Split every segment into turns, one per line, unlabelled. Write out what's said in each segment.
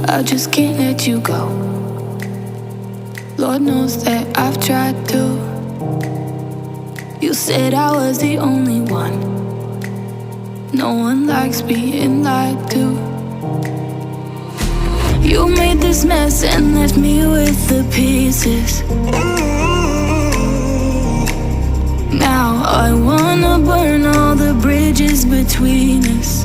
I just can't let you go. Lord knows that I've tried to. You said I was the only one. No one likes being lied to. You made this mess and left me with the pieces. Now I wanna burn all the bridges between us.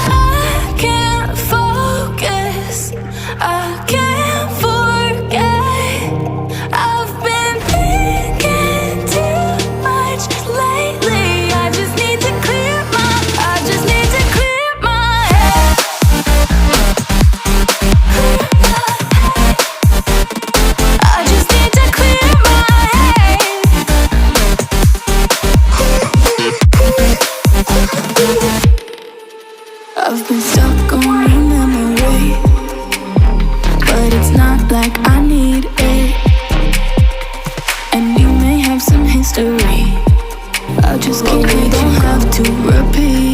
I can't focus, I can't forget. I've been thinking too much lately. I just need to clear my head. I just need to clear my head. I've been stuck on your memory, but it's not like I need it. And you may have some history, I just can't. We don't have to repeat